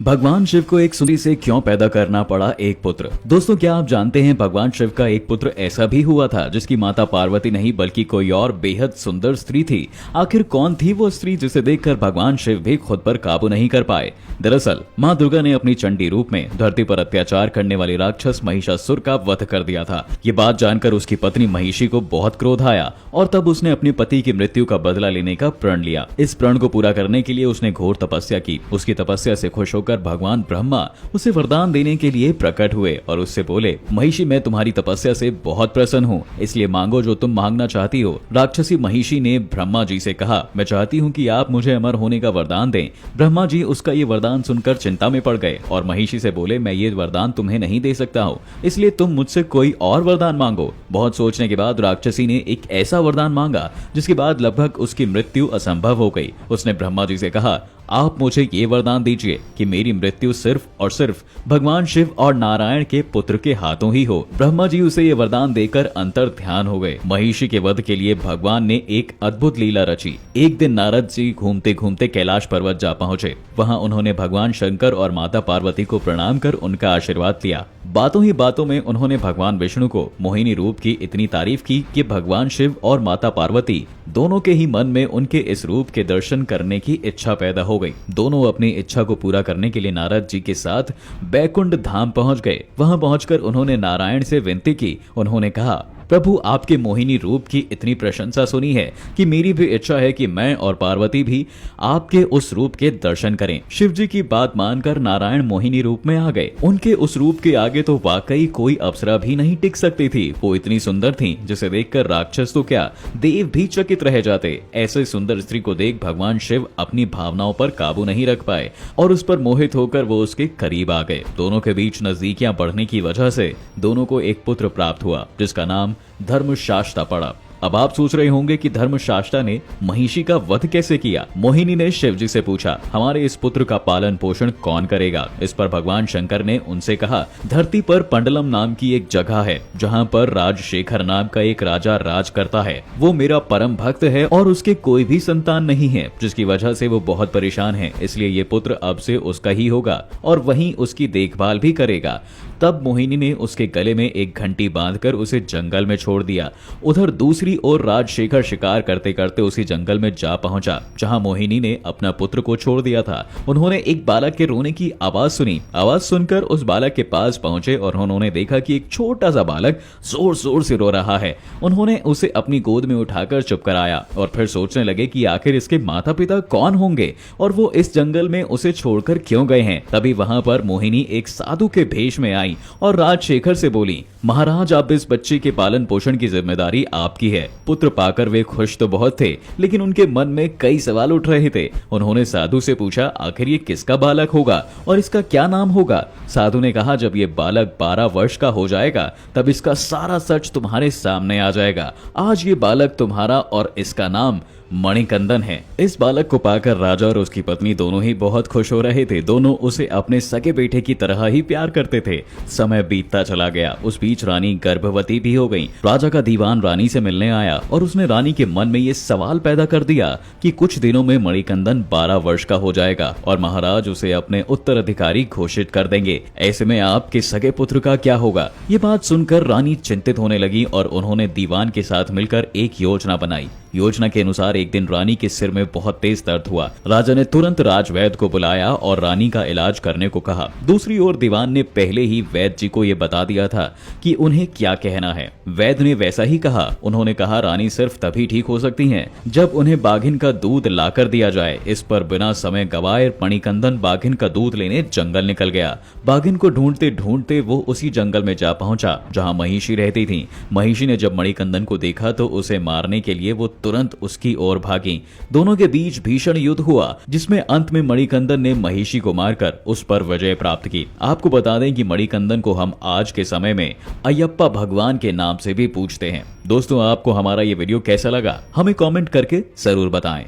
भगवान शिव को एक सुंदरी से क्यों पैदा करना पड़ा एक पुत्र। दोस्तों, क्या आप जानते हैं भगवान शिव का एक पुत्र ऐसा भी हुआ था जिसकी माता पार्वती नहीं बल्कि कोई और बेहद सुंदर स्त्री थी। आखिर कौन थी वो स्त्री जिसे देखकर भगवान शिव भी खुद पर काबू नहीं कर पाए। दरअसल माँ दुर्गा ने अपनी चंडी रूप में धरती पर अत्याचार करने वाले राक्षस महिषासुर का वध कर दिया था। ये बात जानकर उसकी पत्नी महिषी को बहुत क्रोध आया और तब उसने अपने पति की मृत्यु का बदला लेने का प्रण लिया। इस प्रण को पूरा करने के लिए उसने घोर तपस्या की। उसकी तपस्या से खुश होकर भगवान ब्रह्मा उसे वरदान देने के लिए प्रकट हुए और उससे बोले, महिषी, मैं तुम्हारी तपस्या से बहुत प्रसन्न हूँ, इसलिए मांगो जो तुम मांगना चाहती हो। राक्षसी महिषी ने ब्रह्मा जी से कहा, मैं चाहती हूँ कि आप मुझे अमर होने का वरदान दें। ब्रह्मा जी उसका ये वरदान सुनकर चिंता में पड़ गए और महिषी से बोले, मैं ये वरदान तुम्हें नहीं दे सकता हूँ, इसलिए तुम मुझसे कोई और वरदान मांगो। बहुत सोचने के बाद राक्षसी ने एक ऐसा वरदान मांगा जिसके बाद लगभग उसकी मृत्यु असंभव हो गई। उसने ब्रह्मा जी से कहा, आप मुझे ये वरदान दीजिए कि मेरी मृत्यु सिर्फ और सिर्फ भगवान शिव और नारायण के पुत्र के हाथों ही हो। ब्रह्मा जी उसे ये वरदान देकर अंतर ध्यान हो गए। महिषी के वध के लिए भगवान ने एक अद्भुत लीला रची। एक दिन नारद जी घूमते घूमते कैलाश पर्वत जा पहुंचे। वहां उन्होंने भगवान शंकर और माता पार्वती को प्रणाम कर उनका आशीर्वाद लिया। बातों ही बातों में उन्होंने भगवान विष्णु को मोहिनी रूप की इतनी तारीफ की कि भगवान शिव और माता पार्वती दोनों के ही मन में उनके इस रूप के दर्शन करने की इच्छा पैदा हो गई। दोनों अपनी इच्छा को पूरा करने के लिए नारद जी के साथ बैकुंठ धाम पहुंच गए। वहां पहुंचकर उन्होंने नारायण से विनती की। उन्होंने कहा, प्रभु, आपके मोहिनी रूप की इतनी प्रशंसा सुनी है कि मेरी भी इच्छा है कि मैं और पार्वती भी आपके उस रूप के दर्शन करें। शिव जी की बात मानकर नारायण मोहिनी रूप में आ गए। उनके उस रूप के आगे तो वाकई कोई अप्सरा भी नहीं टिक सकती थी। वो इतनी सुंदर थी जिसे देखकर राक्षस तो क्या, देव भी चकित रह जाते। ऐसे सुंदर स्त्री को देख भगवान शिव अपनी भावनाओं पर काबू नहीं रख पाए और उस पर मोहित होकर वो उसके करीब आ गए। दोनों के बीच नजदीकियां बढ़ने की वजह से दोनों को एक पुत्र प्राप्त हुआ जिसका नाम धर्मशास्ता पड़ा। अब आप सोच रहे होंगे कि धर्मशास्ता ने महिषी का वध कैसे किया। मोहिनी ने शिव जी से पूछा, हमारे इस पुत्र का पालन पोषण कौन करेगा। इस पर भगवान शंकर ने उनसे कहा, धरती पर पंडलम नाम की एक जगह है जहां पर राजशेखर नाम का एक राजा राज करता है। वो मेरा परम भक्त है और उसके कोई भी संतान नहीं है, जिसकी वजह से वो बहुत परेशान है। इसलिए ये पुत्र अब से उसका ही होगा और वहीं उसकी देखभाल भी करेगा। तब मोहिनी ने उसके गले में एक घंटी बांधकर उसे जंगल में छोड़ दिया। उधर दूसरी ओर राजशेखर शिकार करते करते उसी जंगल में जा पहुंचा जहां मोहिनी ने अपना पुत्र को छोड़ दिया था। उन्होंने एक बालक के रोने की आवाज सुनी। आवाज सुनकर उस बालक के पास पहुंचे और उन्होंने देखा कि एक छोटा सा बालक जोर जोर से रो रहा है। उन्होंने उसे अपनी गोद में उठाकर चुप कराया और फिर सोचने लगे कि आखिर इसके माता पिता कौन होंगे और वो इस जंगल में उसे छोड़कर क्यों गए हैं। तभी वहां पर मोहिनी एक साधु के भेष में आई और राजशेखर से बोली, महाराज, आप इस बच्चे के पालन पोषण की जिम्मेदारी आपकी है। पुत्र पाकर वे खुश तो बहुत थे, लेकिन उनके मन में कई सवाल उठ रहे थे। उन्होंने साधु से पूछा, आखिर ये किसका बालक होगा और इसका क्या नाम होगा। साधु ने कहा, जब ये बालक 12 वर्ष का हो जाएगा तब इसका सारा सच तुम्हारे सामने आ जाएगा। आज ये बालक तुम्हारा और इसका नाम मणिकंदन है। इस बालक को पाकर राजा और उसकी पत्नी दोनों ही बहुत खुश हो रहे थे। दोनों उसे अपने सगे बेटे की तरह ही प्यार करते थे। समय बीतता चला गया। उस बीच रानी गर्भवती भी हो गई। राजा का दीवान रानी से मिलने आया और उसने रानी के मन में ये सवाल पैदा कर दिया कि कुछ दिनों में मणिकंदन 12 वर्ष का हो जाएगा और महाराज उसे अपने उत्तराधिकारी घोषित कर देंगे। ऐसे में आपके सगे पुत्र का क्या होगा। ये बात सुनकर रानी चिंतित होने लगी और उन्होंने दीवान के साथ मिलकर एक योजना बनाई। योजना के अनुसार एक दिन रानी के सिर में बहुत तेज दर्द हुआ। राजा ने तुरंत राजवैद्य को बुलाया और रानी का इलाज करने को कहा। दूसरी ओर दीवान ने पहले ही वैद्य जी को यह बता दिया था कि उन्हें क्या कहना है। वैद्य ने वैसा ही कहा। उन्होंने कहा, रानी सिर्फ तभी ठीक हो सकती हैं जब उन्हें बाघिन का दूध लाकर दिया जाए। इस पर बिना समय गवाए मणिकंदन बाघिन का दूध लेने जंगल निकल गया। बाघिन को ढूंढते ढूंढते वो उसी जंगल में जा पहुंचा जहाँ महिषी रहती थी। महिषी ने जब मणिकंदन को देखा तो उसे मारने के लिए वो तुरंत उसकी ओर भागी। दोनों के बीच भीषण युद्ध हुआ जिसमें अंत में मणिकंदन ने महिषी को मारकर उस पर विजय प्राप्त की। आपको बता दें कि मणिकंदन को हम आज के समय में अयप्पा भगवान के नाम से भी पूछते हैं। दोस्तों, आपको हमारा ये वीडियो कैसा लगा हमें कमेंट करके जरूर बताएं।